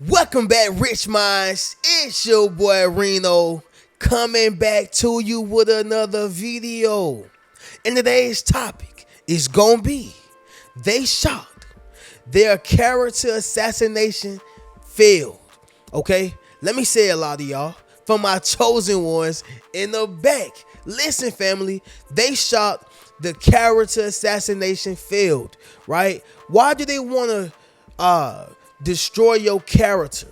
Welcome back, Rich Minds. It's your boy Reno coming back to you with another video. And today's topic is gonna be they shot their character assassination failed. Okay, let me say a lot of y'all for my chosen ones in the back. Listen, family, they shot the character assassination failed. Right? Why do they want to destroy your character?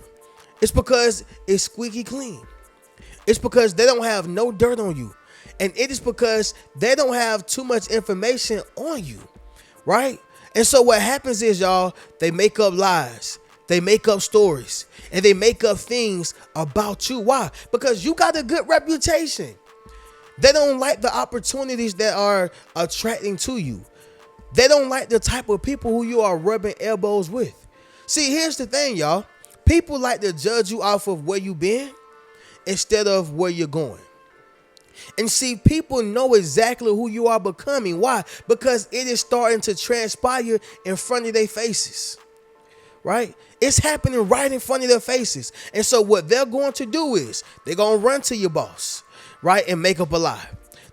It's because it's squeaky clean. It's because they don't have no dirt on you. And it is because they don't have too much information on you. Right? And so what happens is, y'all, they make up lies. They make up stories. And they make up things about you. Why? Because you got a good reputation. They don't like the opportunities that are attracting to you. They don't like the type of people who you are rubbing elbows with. See, here's the thing, y'all. People like to judge you off of where you've been instead of where you're going. And see, people know exactly who you are becoming. Why? Because it is starting to transpire in front of their faces. Right? It's happening right in front of their faces. And so what they're going to do is they're going to run to your boss, right, and make up a lie.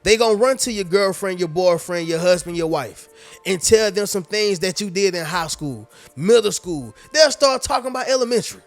They're going to run to your girlfriend, your boyfriend, your husband, your wife, and tell them some things that you did in high school, middle school. They'll start talking about elementary,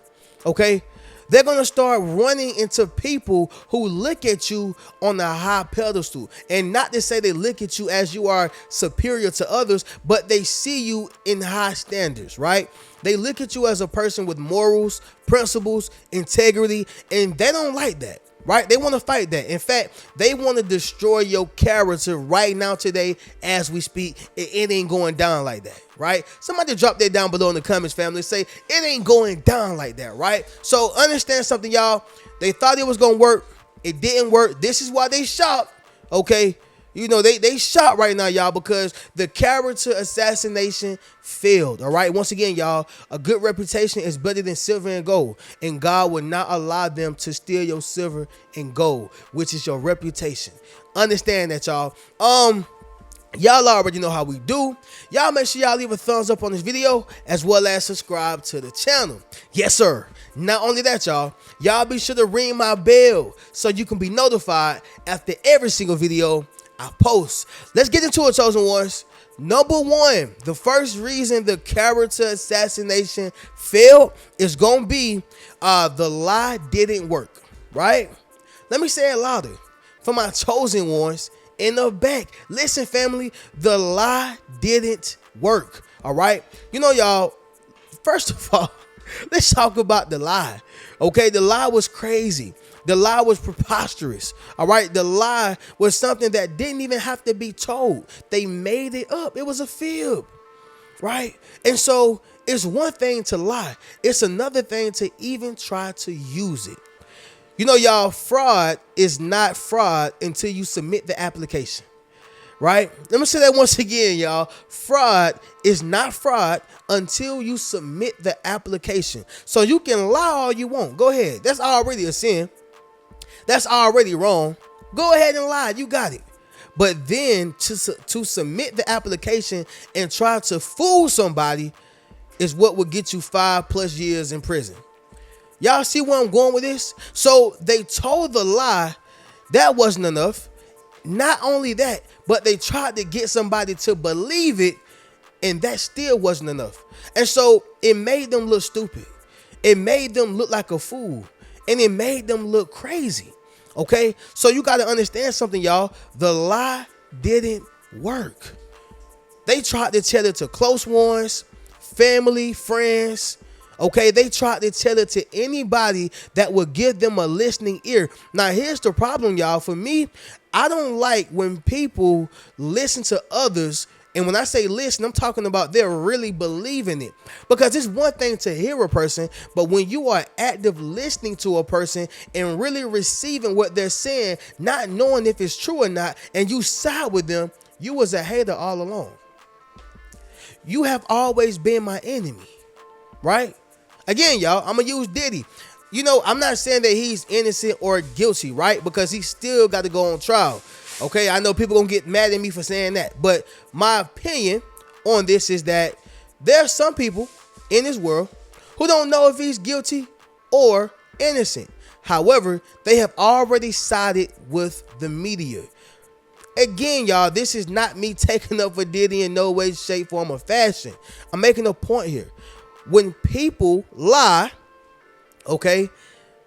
okay? They're going to start running into people who look at you on a high pedestal. And not to say they look at you as you are superior to others, but they see you in high standards, right? They look at you as a person with morals, principles, integrity, and they don't like that. Right? They want to fight that. In fact, they want to destroy your character right now today as we speak. It ain't going down like that. Right? Somebody drop that down below in the comments, family. Say it ain't going down like that. Right? So understand something, y'all. They thought it was going to work. It didn't work. This is why they shot. Okay? You know, they shot right now, y'all, because the character assassination failed. All right. Once again, y'all, a good reputation is better than silver and gold. And God will not allow them to steal your silver and gold, which is your reputation. Understand that, y'all. Y'all already know how we do. Y'all make sure y'all leave a thumbs up on this video as well as subscribe to the channel. Yes, sir. Not only that, y'all be sure to ring my bell so you can be notified after every single video I post. Let's get into it, chosen ones. Number one, the first reason the character assassination failed is gonna be the lie didn't work. Right? Let me say it louder for my chosen ones in the back. Listen, family, the lie didn't work. All right. You know, y'all, first of all, let's talk about the lie. Okay, the lie was crazy. The lie was preposterous. All right, the lie was something that didn't even have to be told. They made it up. It was a fib, right? And so it's one thing to lie. It's another thing to even try to use it. You know, y'all, fraud is not fraud until you submit the application. Right? Let me say that once again, y'all. Fraud is not fraud until you submit the application. So you can lie all you want. Go ahead. That's already a sin. That's already wrong. Go ahead and lie. You got it. But then to submit the application and try to fool somebody is what will get you 5+ years in prison. Y'all see where I'm going with this? So they told the lie. That wasn't enough. Not only that, but they tried to get somebody to believe it, and that still wasn't enough. And so it made them look stupid. It made them look like a fool, and it made them look crazy. Okay? So you got to understand something, y'all. The lie didn't work. They tried to tell it to close ones, family, friends. Okay, they tried to tell it to anybody that would give them a listening ear. Now, here's the problem, y'all. For me, I don't like when people listen to others. And when I say listen, I'm talking about they're really believing it. Because it's one thing to hear a person, but when you are active listening to a person and really receiving what they're saying, not knowing if it's true or not, and you side with them, you was a hater all along. You have always been my enemy, right? Again, y'all, I'm going to use Diddy. You know, I'm not saying that he's innocent or guilty, right? Because he still got to go on trial. Okay, I know people going to get mad at me for saying that. But my opinion on this is that there are some people in this world who don't know if he's guilty or innocent. However, they have already sided with the media. Again, y'all, this is not me taking up for Diddy in no way, shape, form, or fashion. I'm making a point here. When people lie, okay,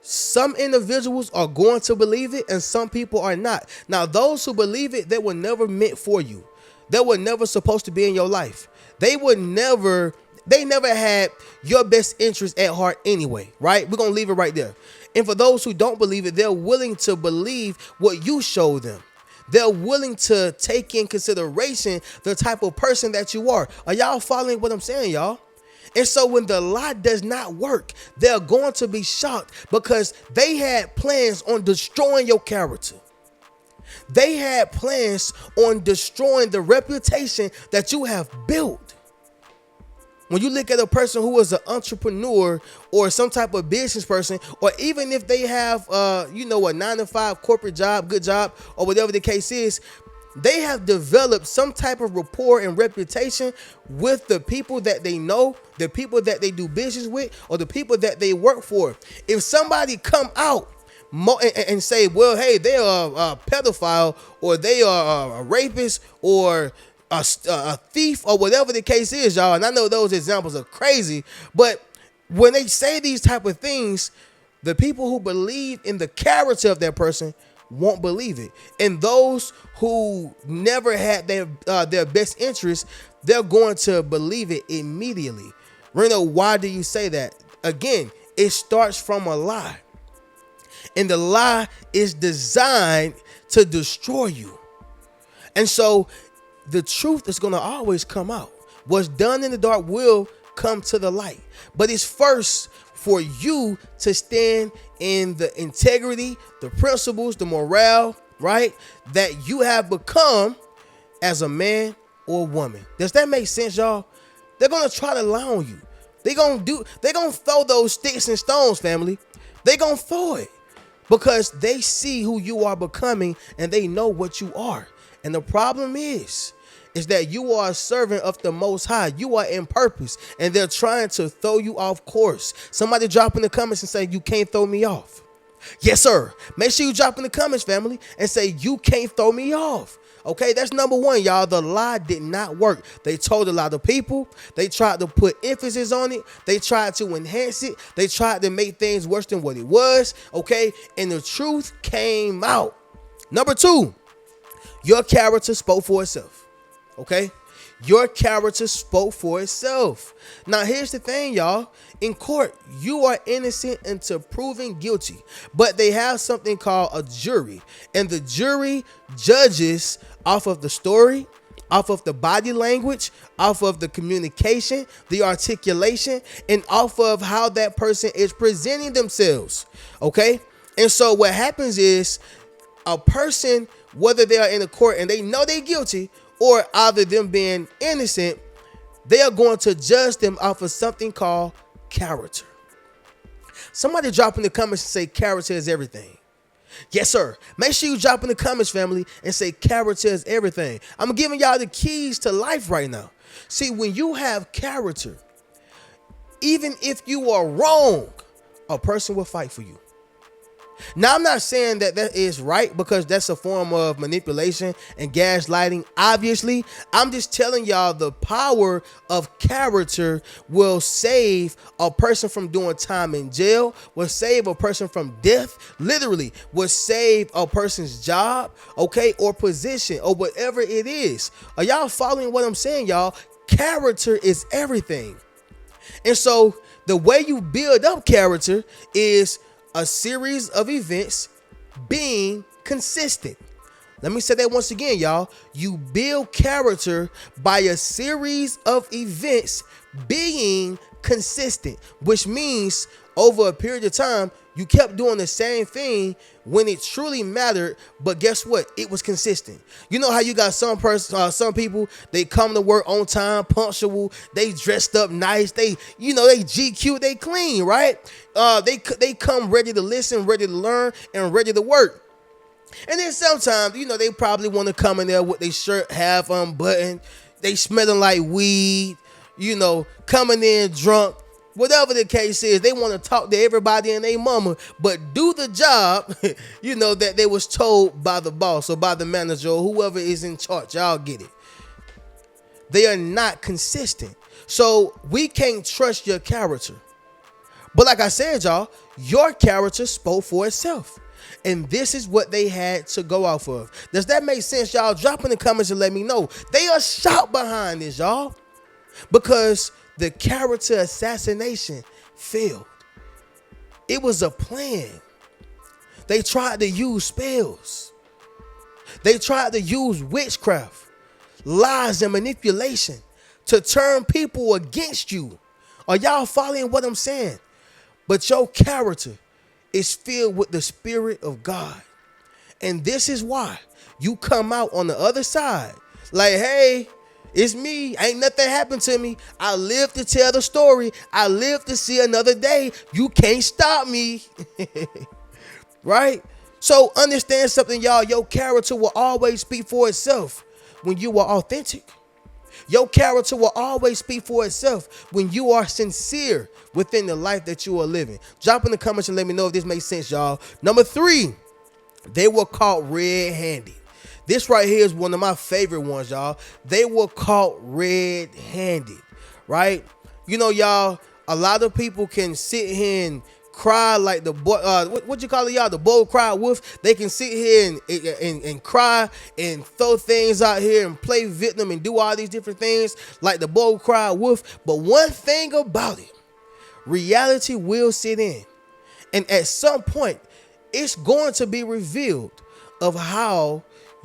some individuals are going to believe it and some people are not. Now, those who believe it, they were never meant for you. They were never supposed to be in your life. They never had your best interest at heart anyway, right? We're going to leave it right there. And for those who don't believe it, they're willing to believe what you show them. They're willing to take in consideration the type of person that you are. Are y'all following what I'm saying, y'all? And so when the lie does not work, they're going to be shocked because they had plans on destroying your character. They had plans on destroying the reputation that you have built. When you look at a person who is an entrepreneur or some type of business person, or even if they have, a 9-to-5 corporate job, good job, or whatever the case is, they have developed some type of rapport and reputation with the people that they know, the people that they do business with, or the people that they work for. If somebody come out and say, well, hey, they are a pedophile, or they are a rapist, or a thief, or whatever the case is, y'all, and I know those examples are crazy, but when they say these type of things, the people who believe in the character of that person won't believe it. And those who never had their best interest, they're going to believe it immediately. Reno, why do you say that? Again, it starts from a lie. And the lie is designed to destroy you. And so the truth is going to always come out. What's done in the dark will come to the light. But it's first for you to stand in the integrity, the principles, the morale, right, that you have become as a man or woman. Does that make sense, y'all? They're going to try to lie on you. They're going to throw those sticks and stones, family. They're going to throw it because they see who you are becoming and they know what you are. And the problem is that you are a servant of the Most High. You are in purpose, and they're trying to throw you off course. Somebody drop in the comments and say, you can't throw me off. Yes, sir. Make sure you drop in the comments, family, and say, you can't throw me off. Okay, that's number one, y'all. The lie did not work. They told a lot of people. They tried to put emphasis on it. They tried to enhance it. They tried to make things worse than what it was. Okay, and the truth came out. Number two, your character spoke for itself. Okay, your character spoke for itself. Now, here's the thing, y'all. In court, you are innocent until proven guilty, but they have something called a jury, and the jury judges off of the story, off of the body language, off of the communication, the articulation, and off of how that person is presenting themselves. Okay, and so what happens is a person, whether they are in a court and they know they're guilty, or either them being innocent, they are going to judge them off of something called character. Somebody drop in the comments and say character is everything. Yes, sir. Make sure you drop in the comments, family, and say character is everything. I'm giving y'all the keys to life right now. See, when you have character, even if you are wrong, a person will fight for you. Now, I'm not saying that is right, because that's a form of manipulation and gaslighting. Obviously, I'm just telling y'all the power of character will save a person from doing time in jail, will save a person from death, literally will save a person's job, okay, or position, or whatever it is. Are y'all following what I'm saying, y'all? Character is everything. And so the way you build up character is a series of events being consistent. Let me say that once again, y'all. You build character by a series of events being consistent, which means over a period of time, you kept doing the same thing when it truly mattered. But guess what? It was consistent. You know how you got some people, they come to work on time, punctual, they dressed up nice, they GQ, they clean, right? They come ready to listen, ready to learn, and ready to work. And then sometimes, they probably want to come in there with their shirt half unbuttoned, they smelling like weed, coming in drunk. Whatever the case is, they want to talk to everybody and their mama, but do the job, that they was told by the boss or by the manager or whoever is in charge. Y'all get it. They are not consistent. So we can't trust your character. But like I said, y'all, your character spoke for itself. And this is what they had to go off of. Does that make sense, y'all? Drop in the comments and let me know. They are shout behind this, y'all. Because the character assassination failed. It was a plan. They tried to use spells. They tried to use witchcraft, lies, and manipulation to turn people against you. Are y'all following what I'm saying? But your character is filled with the Spirit of God. And this is why you come out on the other side like, hey, it's me. Ain't nothing happened to me. I live to tell the story. I live to see another day. You can't stop me. Right? So understand something, y'all. Your character will always speak for itself when you are authentic. Your character will always speak for itself when you are sincere within the life that you are living. Drop in the comments and let me know if this makes sense, y'all. Number 3, they were caught red-handed. This right here is one of my favorite ones, y'all. They were caught red-handed, right? Y'all, a lot of people can sit here and cry like the boy, what you call it, y'all? The bold cry wolf. They can sit here and cry and throw things out here and play victim and do all these different things like the bold cry wolf. But one thing about it, reality will sit in, and at some point, it's going to be revealed of how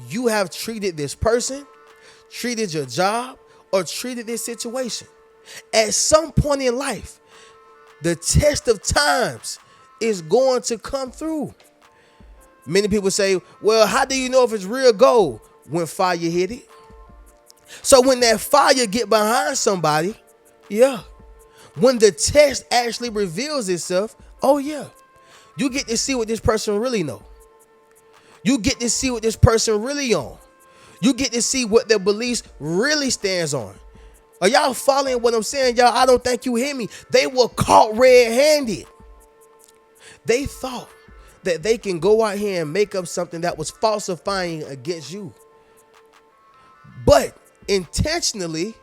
you have treated this person, treated your job, or treated this situation. At some point in life, the test of times is going to come through. Many people say, well, how do you know if it's real gold? When fire hit it. So when that fire get behind somebody, yeah. When the test actually reveals itself, oh yeah. You get to see what this person really know. You get to see what this person really on. You get to see what their beliefs really stands on. Are y'all following what I'm saying, y'all? I don't think you hear me. They were caught red-handed. They thought that they can go out here and make up something that was falsifying against you. But intentionally,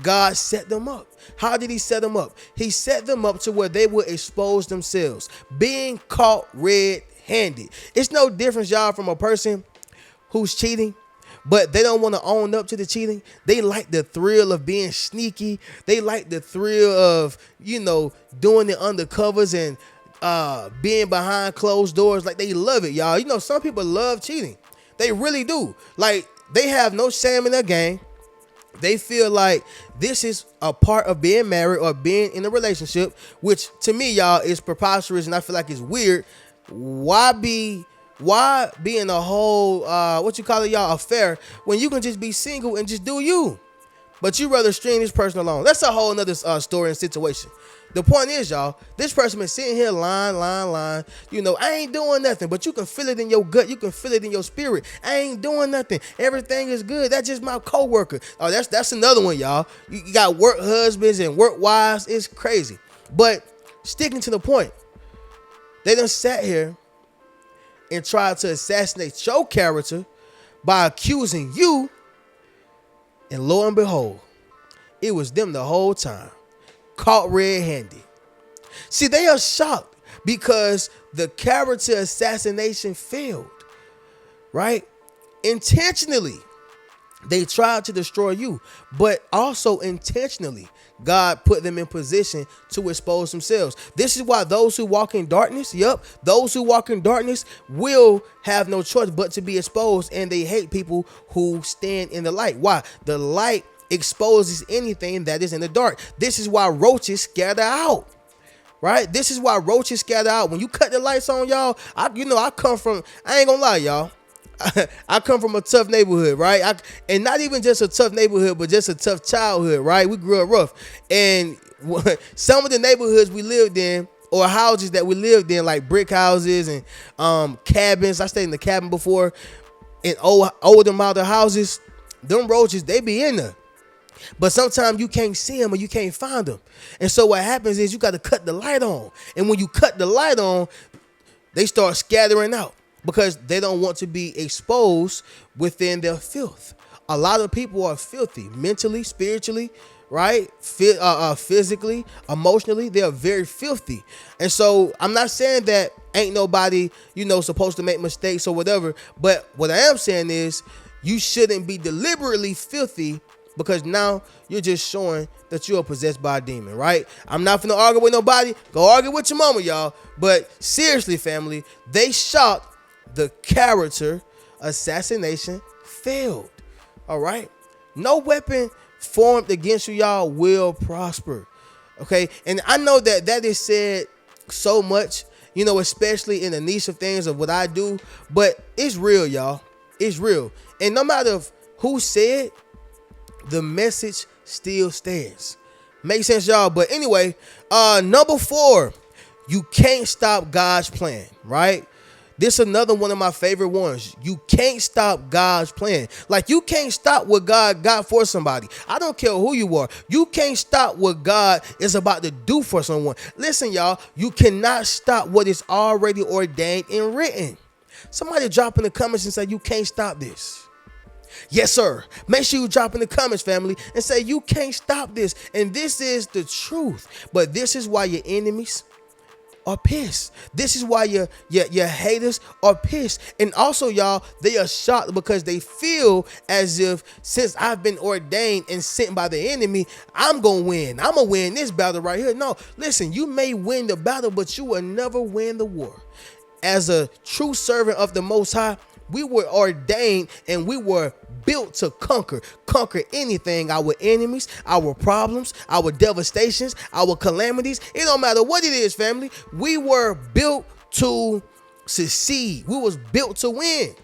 God set them up. How did he set them up? He set them up to where they would expose themselves, being caught red-handed. It's no difference, y'all, from a person who's cheating, but they don't want to own up to the cheating. They like the thrill of being sneaky. They like the thrill of, doing the undercovers and being behind closed doors. Like, they love it, y'all. Some people love cheating. They really do. Like, they have no shame in their game. They feel like this is a part of being married or being in a relationship, which to me, y'all, is preposterous, and I feel like it's weird. Why be in a whole affair when you can just be single and just do you? But you rather string this person along. That's a whole nother story and situation. The point is, y'all, this person been sitting here lying. I ain't doing nothing, but you can feel it in your gut. You can feel it in your spirit. I ain't doing nothing. Everything is good. That's just my coworker. Oh, that's another one, y'all. You got work husbands and work wives. It's crazy. But sticking to the point, they done sat here and tried to assassinate your character by accusing you, and lo and behold, it was them the whole time, caught red-handed. See, they are shocked because the character assassination failed, right? Intentionally, they tried to destroy you, but also intentionally, God put them in position to expose themselves. This is why those who walk in darkness, those who walk in darkness will have no choice but to be exposed, and they hate people who stand in the light. Why? The light exposes anything that is in the dark. This is why roaches scatter out. Right? This is why roaches scatter out. When you cut the lights on, y'all, I ain't gonna lie, y'all. I come from a tough neighborhood, right? And not even just a tough neighborhood, but just a tough childhood, right? We grew up rough. And some of the neighborhoods we lived in, or houses that we lived in, like brick houses and cabins. I stayed in the cabin before, in older model houses. Them roaches, they be in there. But sometimes you can't see them or you can't find them. And so what happens is you got to cut the light on. And when you cut the light on, they start scattering out because they don't want to be exposed within their filth. A lot of people are filthy mentally, spiritually, right? Physically, emotionally, they are very filthy. And so I'm not saying that ain't nobody, supposed to make mistakes or whatever. But what I am saying is you shouldn't be deliberately filthy because now you're just showing that you are possessed by a demon, right? I'm not finna argue with nobody. Go argue with your mama, y'all. But seriously, family, they shot the character assassination failed. All right? No weapon formed against you, y'all, will prosper. Okay? And I know that is said so much, especially in the niche of things of what I do. But it's real, y'all. It's real. And no matter who said, the message still stands. Make sense, y'all? But anyway, number 4, you can't stop God's plan, right? This is another one of my favorite ones. You can't stop God's plan. Like, you can't stop what God got for somebody. I don't care who you are. You can't stop what God is about to do for someone. Listen, y'all, you cannot stop what is already ordained and written. Somebody drop in the comments and say, you can't stop this. Yes, sir. Make sure you drop in the comments, family, and say you can't stop this. And this is the truth. But this is why your enemies are pissed. This is why your haters are pissed. And also, y'all, they are shocked because they feel as if since I've been ordained and sent by the enemy, I'm going to win. I'm going to win this battle right here. No, listen, you may win the battle, but you will never win the war. As a true servant of the Most High, we were ordained and we were built to conquer anything, our enemies, our problems, our devastations, our calamities. It don't matter what it is, family. We were built to succeed. We was built to win.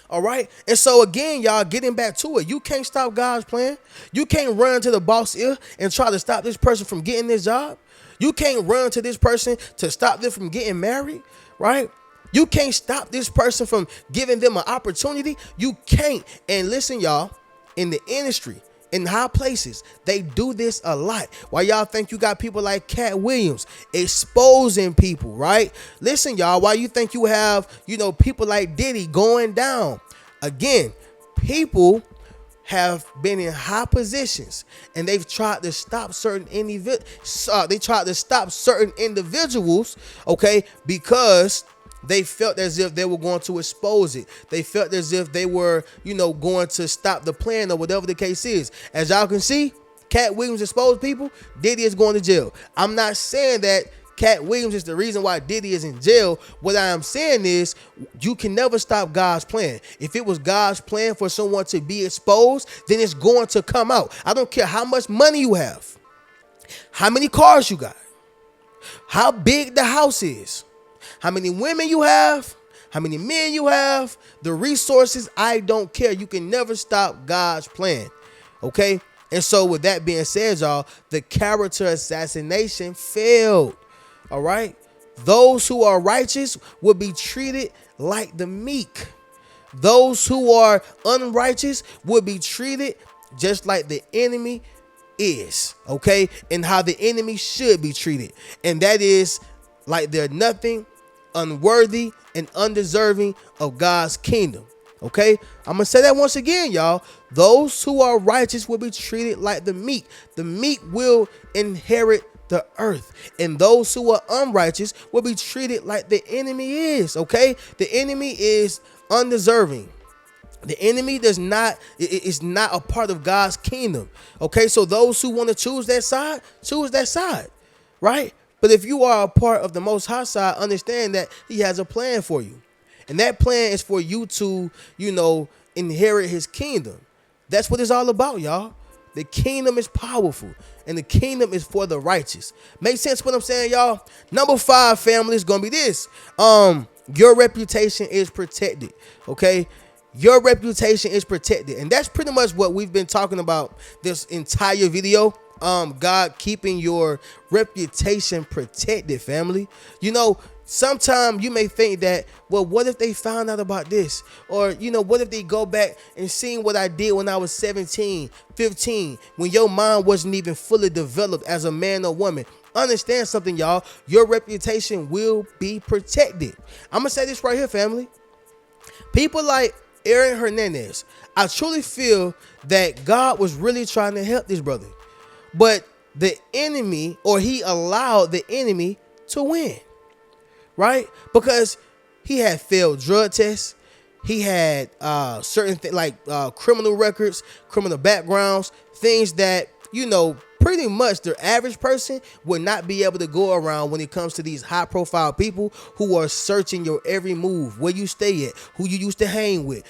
All right. And so again, y'all, getting back to it, you can't stop God's plan. You can't run to the boss ear and try to stop this person from getting this job. You can't run to this person to stop them from getting married, right? You can't stop this person from giving them an opportunity. You can't. And listen, y'all, in the industry, in high places, they do this a lot. Why y'all think you got people like Cat Williams exposing people, right? Listen, y'all, why you think you have, people like Diddy going down? Again, people have been in high positions and they've tried to stop certain individuals, okay, because they felt as if they were going to expose it. They felt as if they were, going to stop the plan or whatever the case is. As y'all can see, Cat Williams exposed people. Diddy is going to jail. I'm not saying that Cat Williams is the reason why Diddy is in jail. What I am saying is you can never stop God's plan. If it was God's plan for someone to be exposed, then it's going to come out. I don't care how much money you have, how many cars you got, how big the house is, how many women you have, how many men you have, the resources, I don't care. You can never stop God's plan. Okay? And so with that being said, y'all, the character assassination failed. All right? Those who are righteous will be treated like the meek. Those who are unrighteous will be treated just like the enemy is. Okay? And how the enemy should be treated. And that is like they're nothing, unworthy, and undeserving of God's kingdom. Okay, I'm gonna say that once again, y'all. Those who are righteous will be treated like the meek. The meek will inherit the earth, and those who are unrighteous will be treated like the enemy is. Okay, the enemy is undeserving. The enemy is not a part of God's kingdom. Okay, so those who want to choose that side, right? But if you are a part of the Most High side, understand that He has a plan for you. And that plan is for you to, inherit His kingdom. That's what it's all about, y'all. The kingdom is powerful, and the kingdom is for the righteous. Make sense what I'm saying, y'all? Number 5, family, is going to be this. Your reputation is protected, okay? Your reputation is protected. And that's pretty much what we've been talking about this entire video. God keeping your reputation protected, family. You know, sometimes you may think that, well, what if they found out about this? Or, what if they go back and seen what I did when I was 17, 15, when your mind wasn't even fully developed as a man or woman? Understand something, y'all. Your reputation will be protected. I'm going to say this right here, family. People like Aaron Hernandez, I truly feel that God was really trying to help this brother. But the enemy, or he allowed the enemy to win, right? Because he had failed drug tests. He had certain things like criminal records, criminal backgrounds, things that, pretty much the average person would not be able to go around when it comes to these high profile people who are searching your every move, where you stay at, who you used to hang with,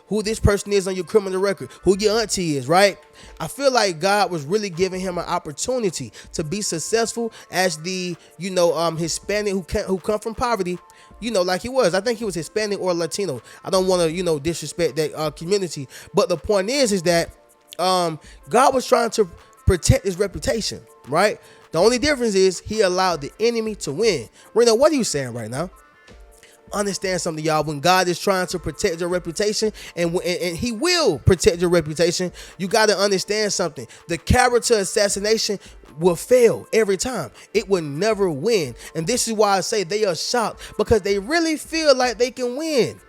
who this person is on your criminal record, who your auntie is, right? I feel like God was really giving him an opportunity to be successful as the, Hispanic who come from poverty, like he was. I think he was Hispanic or Latino. I don't want to, disrespect that community. But the point is that God was trying to protect his reputation, right? The only difference is he allowed the enemy to win. Reno, what are you saying right now? Understand something, y'all. When God is trying to protect your reputation, and he will protect your reputation, you got to understand something. The character assassination will fail every time. It will never win. And this is why I say they are shocked, because they really feel like they can win.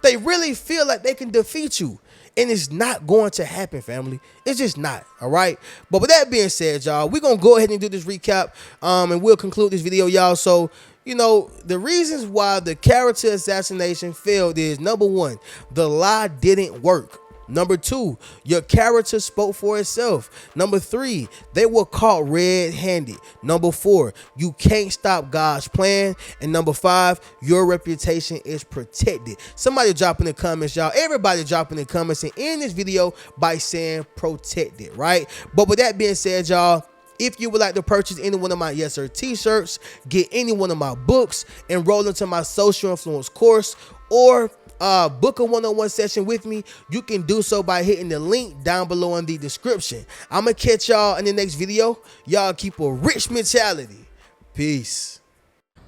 They really feel like they can defeat you. And it's not going to happen, family. It's just not, all right? But with that being said, y'all, we're going to go ahead and do this recap, and we'll conclude this video, y'all. So, the reasons why the character assassination failed is, number one, the lie didn't work. Number two, your character spoke for itself. Number three, they were caught red-handed. Number four, you can't stop God's plan. And number five, your reputation is protected. Somebody drop in the comments, y'all. Everybody drop in the comments and end this video by saying protected, right? But with that being said, y'all, if you would like to purchase any one of my Yes Sir t-shirts, get any one of my books, enroll into my social influence course, or book a one-on-one session with me, you can do so by hitting the link down below in the description. I'm gonna catch y'all in the next video. Y'all keep a rich mentality. Peace.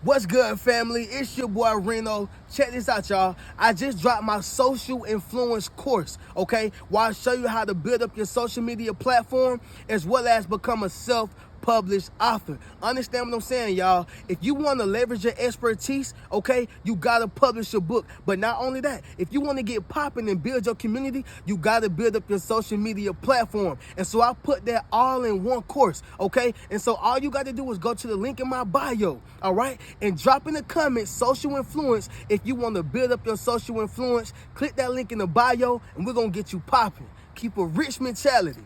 What's good, family? It's your boy Reno. Check this out, y'all. I just dropped my social influence course, okay? Where I show you how to build up your social media platform as well as become a self-published author. Understand what I'm saying, y'all? If you want to leverage your expertise, okay, you got to publish your book. But not only that, if you want to get popping and build your community, you got to build up your social media platform. And so I put that all in one course, okay? And so all you got to do is go to the link in my bio, all right? And drop in the comments, social influence. If you want to build up your social influence, click that link in the bio and we're going to get you popping. Keep a rich mentality.